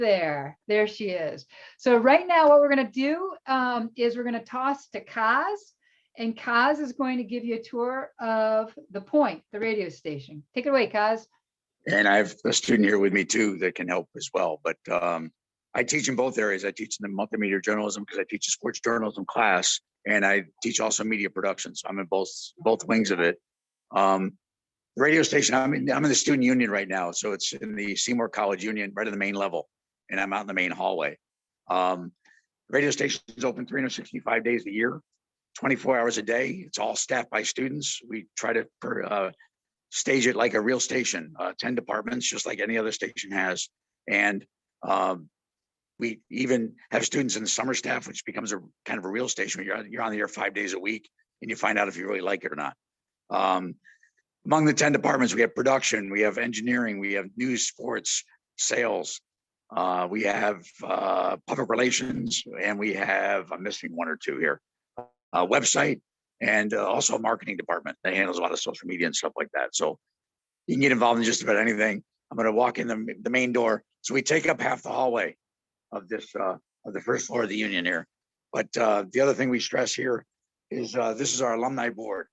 There she is. So right now what we're going to do is we're going to toss to Kaz, and Kaz is going to give you a tour of The Point, the radio station. Take it away, Kaz. And I have a student here with me too that can help as well. But I teach in both areas. I teach in the multimedia journalism because I teach a sports journalism class, and I teach also media production. So I'm in both wings of it. The radio station, I'm in the student union right now. So it's in the Seymour College Union, right at the main level. And I'm out in the main hallway. Radio station is open 365 days a year, 24 hours a day. It's all staffed by students. We try to stage it like a real station, 10 departments, just like any other station has. And we even have students in the summer staff, which becomes a kind of a real station. You're on the air 5 days a week, and you find out if you really like it or not. Among the 10 departments, we have production, we have engineering, we have news, sports, sales. We have public relations, and we have, I'm missing one or two here, website, and also a marketing department that handles a lot of social media and stuff like that. So you can get involved in just about anything. I'm going to walk in the main door. So we take up half the hallway of this of the first floor of the union here. But the other thing we stress here is this is our alumni board.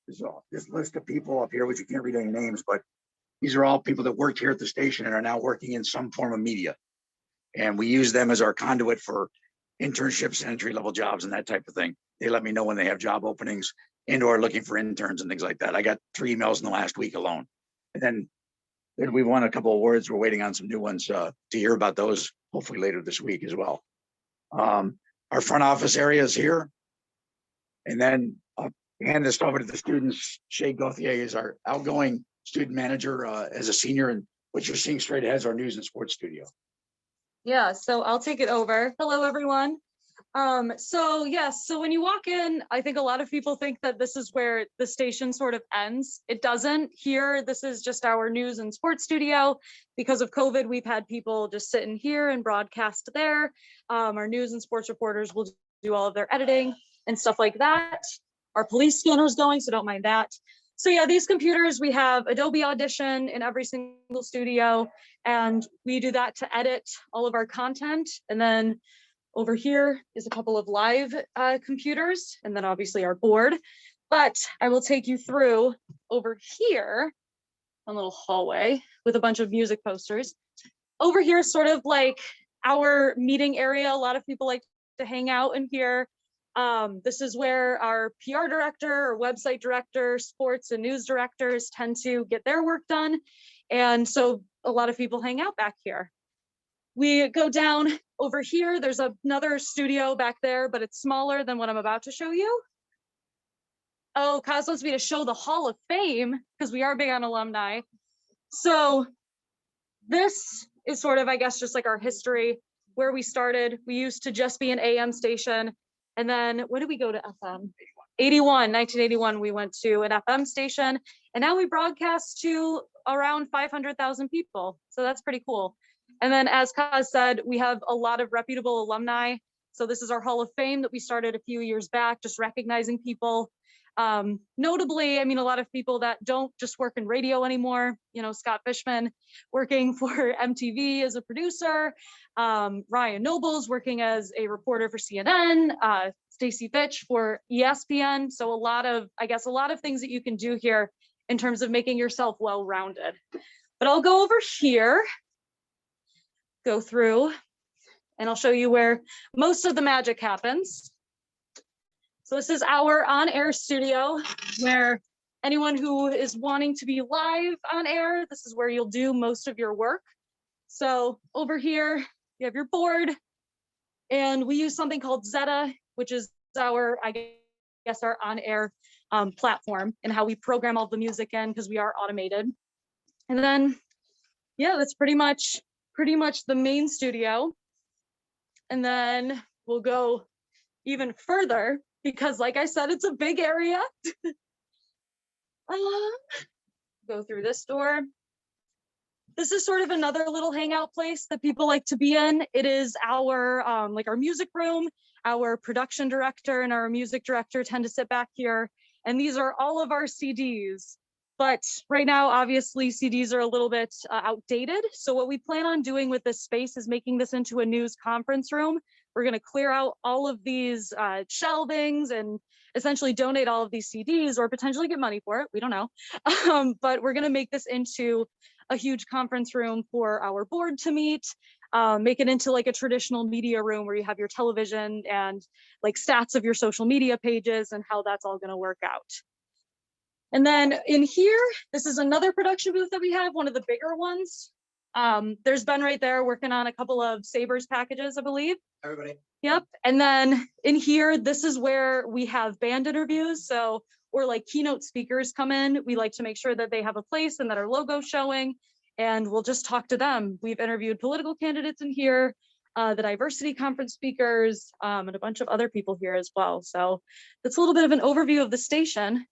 This list of people up here, which you can't read any names, but these are all people that worked here at the station and are now working in some form of media. And we use them as our conduit for internships and entry-level jobs and that type of thing. They let me know when they have job openings and or looking for interns and things like that. I got 3 emails in the last week alone. And then we won a couple of awards. We're waiting on some new ones to hear about those, hopefully later this week as well. Our front office area is here. And then I'll hand this over to the students. Shay Gauthier is our outgoing student manager as a senior, and what you're seeing straight ahead is our news and sports studio. Yeah, so I'll take it over. Hello, everyone. So when you walk in, I think a lot of people think that this is where the station sort of ends. It doesn't. Here, this is just our news and sports studio. Because of COVID, we've had people just sit in here and broadcast there. Our news and sports reporters will do all of their editing and stuff like that. Our police scanner is going, so don't mind that. So yeah, these computers, we have Adobe Audition in every single studio, and we do that to edit all of our content. And then over here is a couple of live computers, and then obviously our board. But I will take you through over here, a little hallway with a bunch of music posters. Over here is sort of like our meeting area. A lot of people like to hang out in here. This is where our PR director or website director, sports and news directors tend to get their work done. And so a lot of people hang out back here. We go down over here. There's another studio back there, but it's smaller than what I'm about to show you. Oh, Kaz wants me to show the Hall of Fame because we are big on alumni. So this is sort of, I guess, just like our history, where we started. We used to just be an AM station. And then when did we go to FM? 1981, we went to an FM station, and now we broadcast to around 500,000 people. So that's pretty cool. And then as Kaz said, we have a lot of reputable alumni. So this is our Hall of Fame that we started a few years back, just recognizing people. Notably, I mean, a lot of people that don't just work in radio anymore, you know, Scott Fishman working for MTV as a producer, Ryan Nobles working as a reporter for CNN, Stacey Fitch for ESPN. So a lot of things that you can do here in terms of making yourself well-rounded. But I'll go over here, go through, and I'll show you where most of the magic happens. So this is our on-air studio, where anyone who is wanting to be live on air, this is where you'll do most of your work. So over here, you have your board, and we use something called Zeta, which is our, I guess, our on-air platform, and how we program all the music in, because we are automated. And then, yeah, that's pretty much the main studio. And then we'll go even further, because like I said, it's a big area. Go through this door. This is sort of another little hangout place that people like to be in. It is our like our music room. Our production director and our music director tend to sit back here. And these are all of our CDs. But right now, obviously, CDs are a little bit outdated. So what we plan on doing with this space is making this into a news conference room. We're going to clear out all of these shelvings and essentially donate all of these CDs or potentially get money for it. We don't know. But we're going to make this into a huge conference room for our board to meet, make it into like a traditional media room where you have your television and like stats of your social media pages and how that's all going to work out. And then in here, this is another production booth that we have, one of the bigger ones. There's Ben right there working on a couple of Sabres packages, I believe. Everybody. Yep. And then in here, this is where we have band interviews. So, or like keynote speakers come in. We like to make sure that they have a place and that our logo's showing, and we'll just talk to them. We've interviewed political candidates in here, the diversity conference speakers, and a bunch of other people here as well. So that's a little bit of an overview of the station.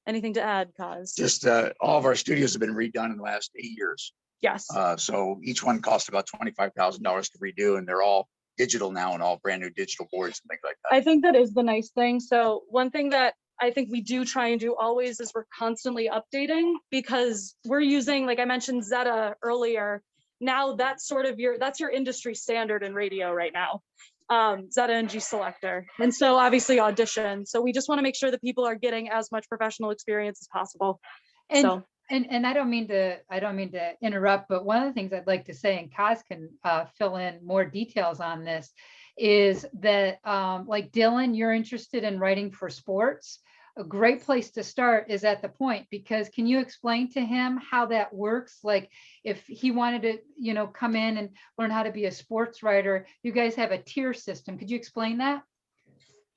Anything to add, Kaz? Just all of our studios have been redone in the last 8 years. Yes. So each one cost about $25,000 to redo, and they're all digital now and all brand new digital boards and things like that. I think that is the nice thing. So one thing that I think we do try and do always is we're constantly updating, because we're using, like I mentioned, Zeta earlier. Now that's sort of that's your industry standard in radio right now. Zeta and G Selector. And so obviously Audition. So we just want to make sure that people are getting as much professional experience as possible. And so. And I don't mean to interrupt, but one of the things I'd like to say, and Kaz can fill in more details on this, is that like Dylan, you're interested in writing for sports. A great place to start is at the Point, because can you explain to him how that works? Like if he wanted to, you know, come in and learn how to be a sports writer, you guys have a tier system. Could you explain that?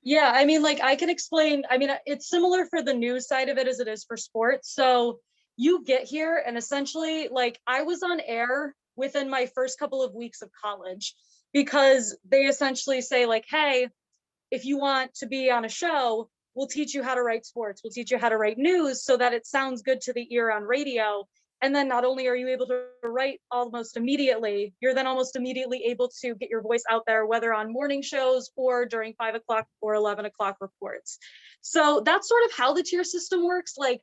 Yeah, I mean, like I can explain, I mean, it's similar for the news side of it as it is for sports. So you get here and essentially, like I was on air within my first couple of weeks of college, because they essentially say like, hey, if you want to be on a show, we'll teach you how to write sports. We'll teach you how to write news so that it sounds good to the ear on radio. And then not only are you able to write almost immediately, you're then almost immediately able to get your voice out there, whether on morning shows or during 5 o'clock or 11 o'clock reports. So that's sort of how the tier system works. Like,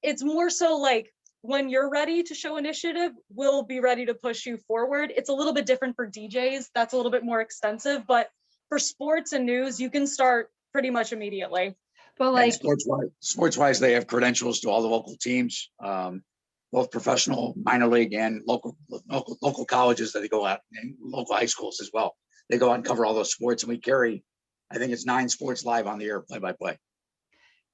it's more so like when you're ready to show initiative, we'll be ready to push you forward. It's a little bit different for DJs. That's a little bit more extensive, but for sports and news, you can start pretty much immediately. But like sports wise, they have credentials to all the local teams, both professional, minor league, and local colleges that they go out, and local high schools as well. They go out and cover all those sports, and we carry, I think it's 9 sports live on the air, play by play.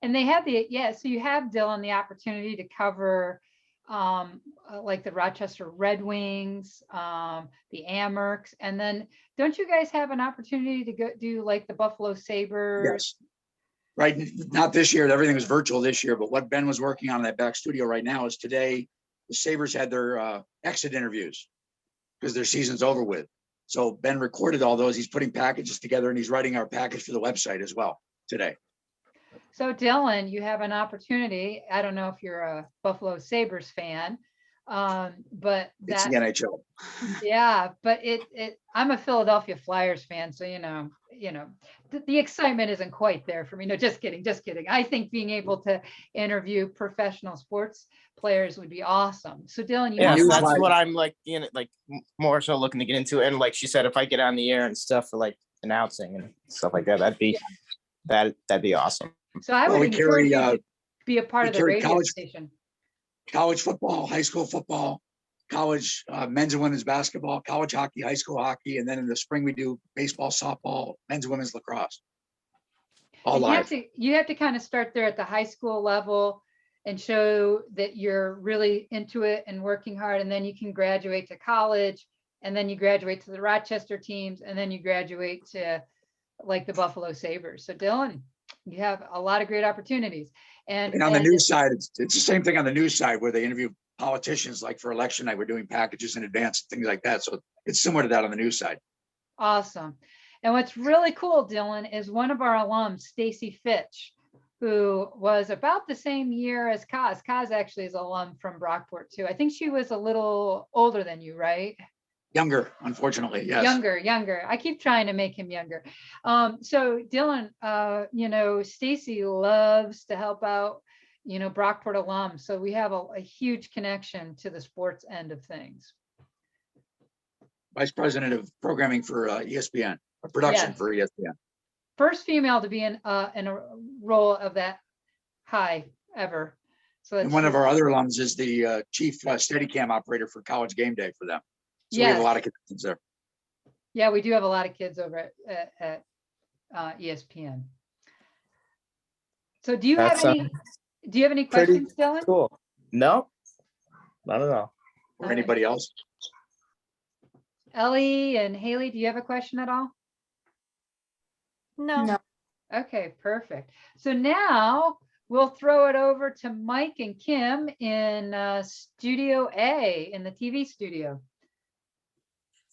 And they have so you have, Dylan, the opportunity to cover like the Rochester Red Wings, the Amherst, and then don't you guys have an opportunity to go do like the Buffalo Sabres? Yes. Right, not this year. Everything was virtual this year, but what Ben was working on in that back studio right now is today the Sabres had their exit interviews because their season's over with. So Ben recorded all those. He's putting packages together, and he's writing our package for the website as well today. So Dylan, you have an opportunity. I don't know if you're a Buffalo Sabres fan, but it's the NHL. Yeah, but I'm a Philadelphia Flyers fan, so you know, the excitement isn't quite there for me. No, just kidding. I think being able to interview professional sports players would be awesome. So Dylan, that's what I'm like, like more so looking to get into. And like she said, if I get on the air and stuff for like announcing and stuff like that, that'd be awesome. So I would encourage you to be a part of the radio station. College football, high school football, college men's and women's basketball, college hockey, high school hockey, and then in the spring we do baseball, softball, men's and women's lacrosse. All live. You have to kind of start there at the high school level and show that you're really into it and working hard, and then you can graduate to college, and then you graduate to the Rochester teams, and then you graduate to like the Buffalo Sabres. So Dylan, you have a lot of great opportunities. And on the news side, it's the same thing on the news side where they interview politicians, like for election night, we're doing packages in advance, things like that. So it's similar to that on the news side. Awesome. And what's really cool, Dylan, is one of our alums, Stacy Fitch, who was about the same year as Kaz. Kaz actually is an alum from Brockport too. I think she was a little older than you, right? Younger, unfortunately, yes. Younger. I keep trying to make him younger. So Dylan, Stacy loves to help out, Brockport alum. So we have a huge connection to the sports end of things. Vice President of Programming for ESPN, or production Yes. for ESPN. First female to be in a role of that high ever. So And one of our other alums is the chief Steadicam operator for College Game Day for them. So we have a lot of connections there. Yeah, we do have a lot of kids over at ESPN. So do you have any questions, Dylan? Cool. No, not at all. Or anybody else? Ellie and Haley, do you have a question at all? No. Okay, perfect. So now we'll throw it over to Mike and Kim in Studio A, in the TV studio.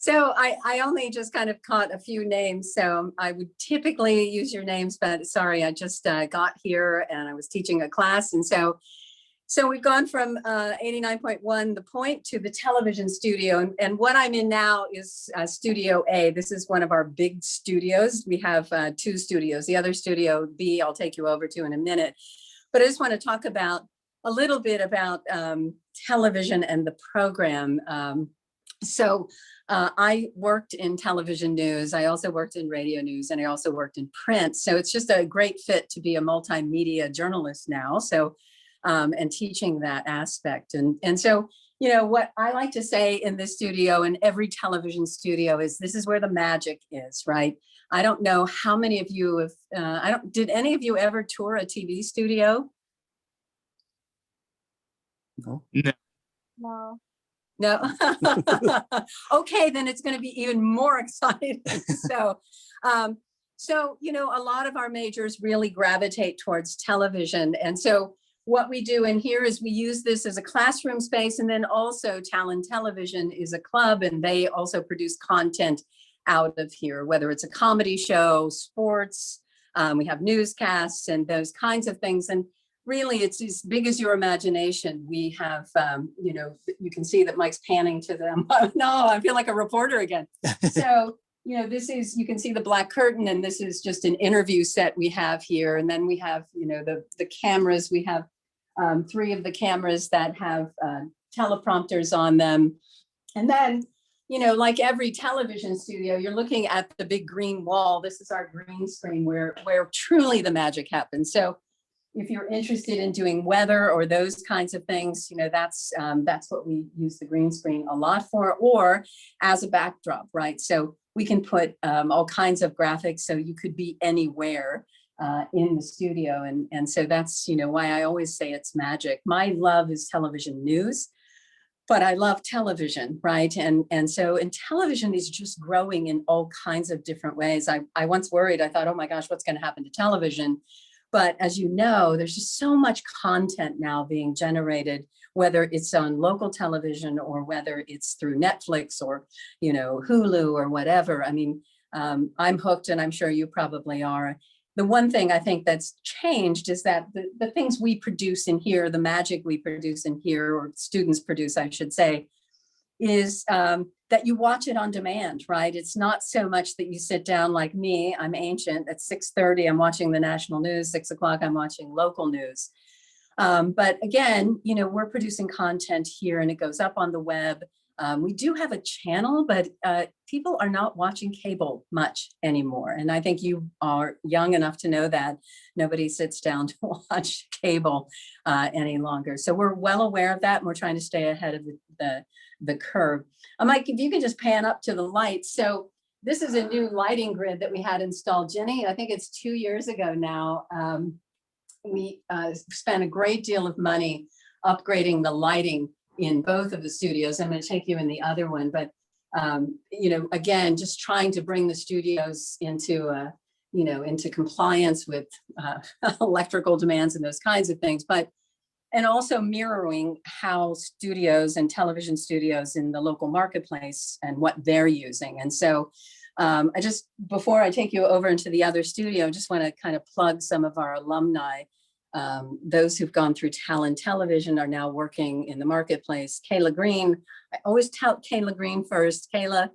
So I only just kind of caught a few names, so I would typically use your names, but sorry, I just got here and I was teaching a class. And so we've gone from 89.1 The Point to the television studio. And what I'm in now is Studio A. This is one of our big studios. We have 2 studios. The other Studio B, I'll take you over to in a minute. But I just want to talk about a little bit about television and the program. I worked in television news. I also worked in radio news, and I also worked in print. So it's just a great fit to be a multimedia journalist now. So, and teaching that aspect. And so, what I like to say in this studio and every television studio is this is where the magic is, right? I don't know how many of you have, did any of you ever tour a TV studio? No. No. No. Okay, then it's going to be even more exciting. So, a lot of our majors really gravitate towards television. And so what we do in here is we use this as a classroom space, and then also Talent Television is a club, and they also produce content out of here, whether it's a comedy show, sports, we have newscasts and those kinds of things. And really, it's as big as your imagination. We have, you can see that Mike's panning to them. No, I feel like a reporter again. So, this is, you can see the black curtain, and this is just an interview set we have here. And then we have, the cameras. We have 3 of the cameras that have teleprompters on them. And then, like every television studio, you're looking at the big green wall. This is our green screen where truly the magic happens. So if you're interested in doing weather or those kinds of things, that's what we use the green screen a lot for, or as a backdrop, right? So we can put all kinds of graphics, so you could be anywhere in the studio. And so that's, why I always say it's magic. My love is television news, but I love television, right? And television is just growing in all kinds of different ways. I once worried, I thought, oh my gosh, what's going to happen to television? But as you know, there's just so much content now being generated, whether it's on local television or whether it's through Netflix or, Hulu or whatever. I mean, I'm hooked, and I'm sure you probably are. The one thing I think that's changed is that the things we produce in here, the magic we produce in here, or students produce, I should say, is that you watch it on demand, right? It's not so much that you sit down like me. I'm ancient. At 6:30, I'm watching the national news. 6 o'clock, I'm watching local news. But again, we're producing content here, and it goes up on the web. We do have a channel, but people are not watching cable much anymore. And I think you are young enough to know that nobody sits down to watch cable any longer. So we're well aware of that, and we're trying to stay ahead of the curve. Mike, if you can just pan up to the lights. So this is a new lighting grid that we had installed, Ginny. I think it's 2 years ago now. We spent a great deal of money upgrading the lighting in both of the studios. I'm going to take you in the other one, but again, just trying to bring the studios into into compliance with electrical demands and those kinds of things, and also mirroring how studios and television studios in the local marketplace and what they're using. And so before I take you over into the other studio, I just want to kind of plug some of our alumni. Those who've gone through Talent Television are now working in the marketplace. Kayla Green, I always tell Kayla Green first. Kayla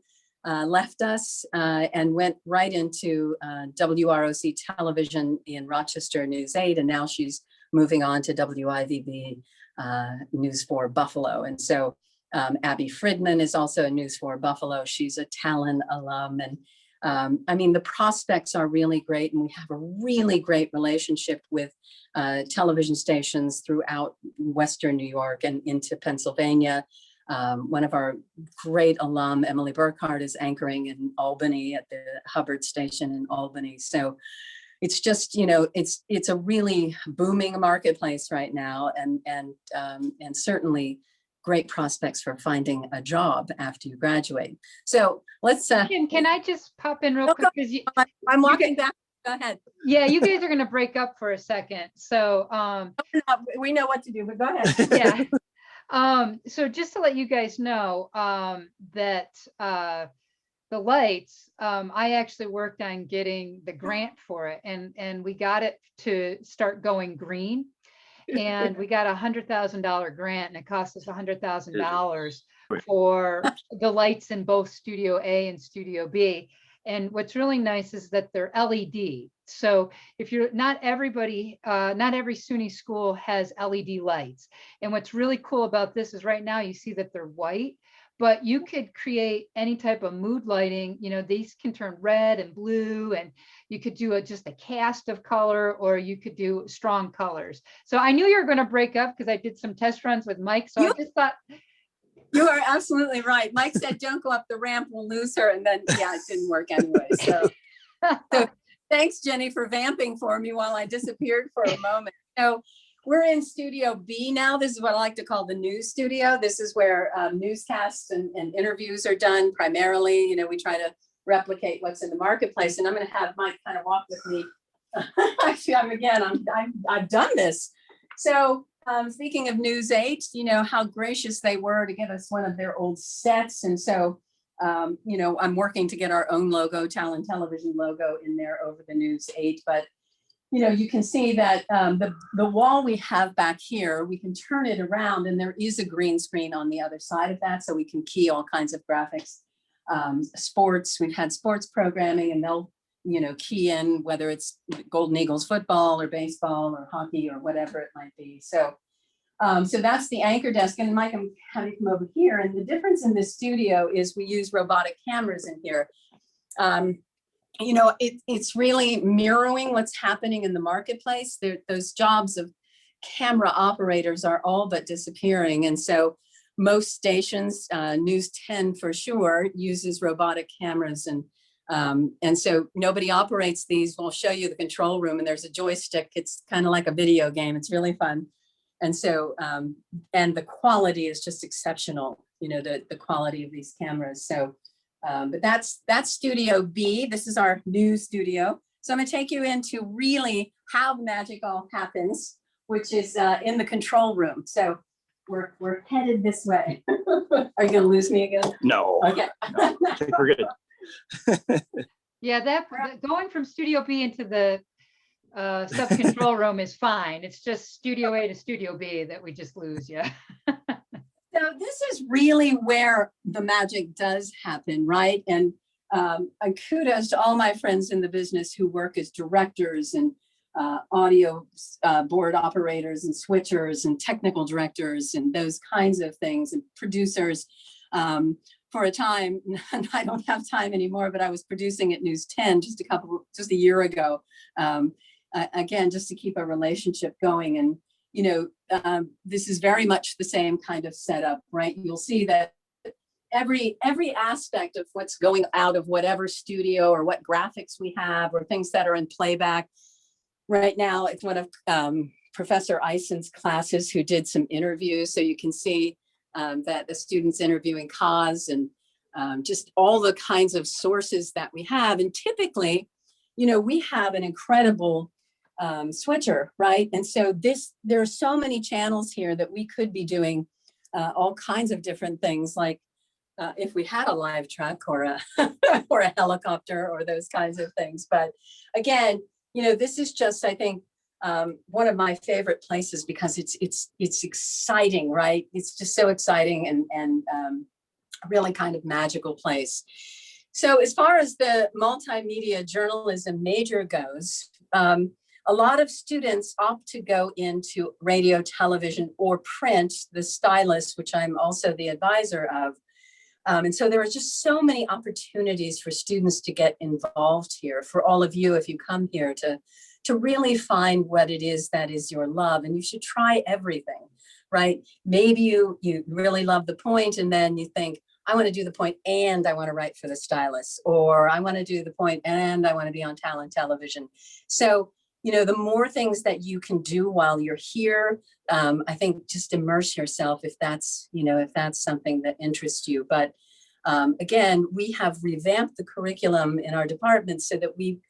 left us and went right into WROC Television in Rochester News 8, and now she's moving on to WIVB News 4 Buffalo. And so Abby Fridman is also a News 4 Buffalo. She's a Talon alum. And I mean, the prospects are really great. And we have a really great relationship with television stations throughout Western New York and into Pennsylvania. One of our great alum, Emily Burkhardt, is anchoring in Albany at the Hubbard station in Albany. So it's just, you know, it's a really booming marketplace right now, and certainly great prospects for finding a job after you graduate. So let's. Can I just pop in real quick? Because I'm walking back. Go ahead. Yeah, you guys are going to break up for a second. So we know what to do, but go ahead. Yeah. So just to let you guys know that the lights, I actually worked on getting the grant for it, and we got it to start going green. And we got $100,000 grant, and it cost us $100,000 for the lights in both Studio A and Studio B. And what's really nice is that they're LED. So if you're not every SUNY school has LED lights. And what's really cool about this is right now you see that they're white, but you could create any type of mood lighting. You know, these can turn red and blue, and you could do just a cast of color, or you could do strong colors. So I knew you were going to break up because I did some test runs with Mike. So I just thought. You are absolutely right. Mike said, don't go up the ramp, we'll lose her. And then, yeah, it didn't work anyway. So thanks, Jenny, for vamping for me while I disappeared for a moment. So we're in Studio B now. This is what I like to call the news studio. This is where newscasts and interviews are done primarily. You know, we try to replicate what's in the marketplace. And I'm going to have Mike kind of walk with me. Actually, I've done this. So speaking of News 8, you know, how gracious they were to give us one of their old sets. And so, you know, I'm working to get our own logo, Talon Television logo, in there over the News 8. But you know, you can see that the wall we have back here, we can turn it around, and there is a green screen on the other side of that, so we can key all kinds of graphics. Sports, we've had sports programming, and they'll, you know, key in whether it's Golden Eagles football or baseball or hockey or whatever it might be. So, so that's the anchor desk. And Mike, I'm having you come over here. And the difference in this studio is we use robotic cameras in here. You know, it's really mirroring what's happening in the marketplace. Those jobs of camera operators are all but disappearing. And so most stations, News 10 for sure, uses robotic cameras. And so nobody operates these. We'll show you the control room, and there's a joystick. It's kind of like a video game. It's really fun. And so, and the quality is just exceptional, you know, the quality of these cameras. So, but that's Studio B. This is our new studio. So I'm going to take you into really how the magic all happens, which is in the control room. So we're headed this way. Are you going to lose me again? No. Okay. No, I think we're good. Yeah, that going from Studio B into the sub control room is fine. It's just Studio A to Studio B that we just lose. Yeah. So this is really where the magic does happen, right? And kudos to all my friends in the business who work as directors and audio board operators and switchers and technical directors and those kinds of things, and producers. For a time, and I don't have time anymore, but I was producing at News 10 just a year ago. Again, just to keep a relationship going. And you know, this is very much the same kind of setup, right? You'll see that every aspect of what's going out of whatever studio or what graphics we have or things that are in playback. Right now, it's one of Professor Eison's classes who did some interviews. So you can see that the students interviewing Kaz and just all the kinds of sources that we have. And typically, you know, we have an incredible switcher, right? And so there are so many channels here that we could be doing all kinds of different things, like if we had a live truck or a or a helicopter or those kinds of things. But again, you know, this is just, I think, one of my favorite places because it's exciting, right? It's just so exciting and really kind of magical place. So as far as the multimedia journalism major goes, a lot of students opt to go into radio, television, or print, the stylus, which I'm also the advisor of. And so there are just so many opportunities for students to get involved here, for all of you, if you come here, to really find what it is that is your love. And you should try everything, right? Maybe you really love the point, and then you think, I want to do the point and I want to write for the stylus, or I want to do the point and I want to be on talent television. So, the more things that you can do while you're here, I think just immerse yourself if that's something that interests you. But again, we have revamped the curriculum in our department so that we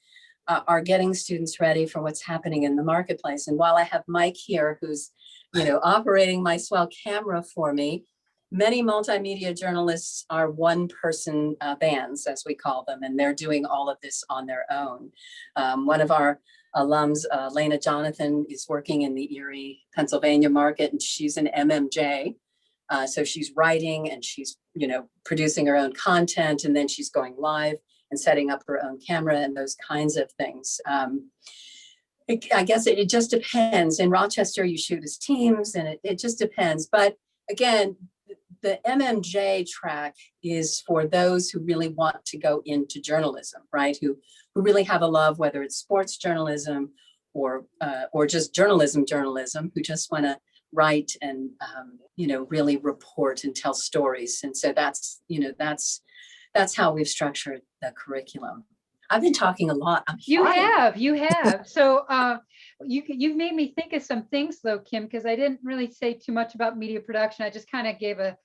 are getting students ready for what's happening in the marketplace. And while I have Mike here, who's, operating my swell camera for me, many multimedia journalists are one-person bands, as we call them, and they're doing all of this on their own. One of our alums, Lena Jonathan, is working in the Erie, Pennsylvania market, and she's an MMJ. So she's writing and she's, producing her own content, and then she's going live and setting up her own camera and those kinds of things. I guess it just depends. In Rochester, you shoot as teams, and it just depends. But again, the MMJ track is for those who really want to go into journalism, right? Who really have a love, whether it's sports journalism or just journalism, who just want to write and, really report and tell stories. And so that's how we've structured the curriculum. I've been talking a lot. You have. So you've made me think of some things though, Kim, because I didn't really say too much about media production. I just kind of gave a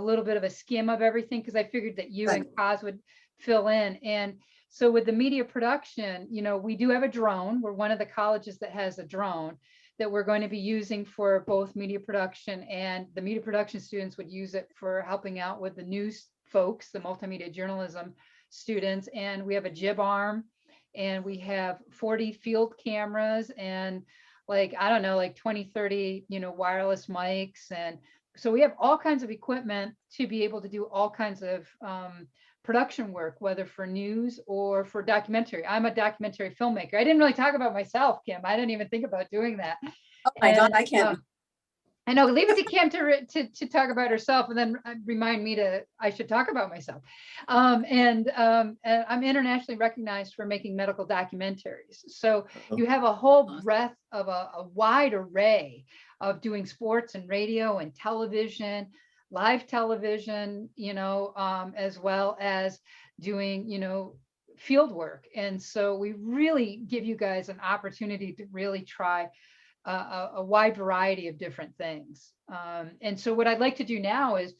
little bit of a skim of everything because I figured that you and Kaz would fill in. And so with the media production, we do have a drone. We're one of the colleges that has a drone that we're going to be using for both media production, and the media production students would use it for helping out with the news folks, the multimedia journalism students. And we have a jib arm, and we have 40 field cameras and 20, 30, wireless mics. And so we have all kinds of equipment to be able to do all kinds of production work, whether for news or for documentary. I'm a documentary filmmaker. I didn't really talk about myself, Kim. I didn't even think about doing that. Oh my God, I can't. I know, leave it to Kim to talk about herself, and then remind me I should talk about myself. And I'm internationally recognized for making medical documentaries. So you have a whole breadth of a wide array of doing sports and radio and television, live television, as well as doing, field work. And so we really give you guys an opportunity to really try a wide variety of different things. And so what I'd like to do now is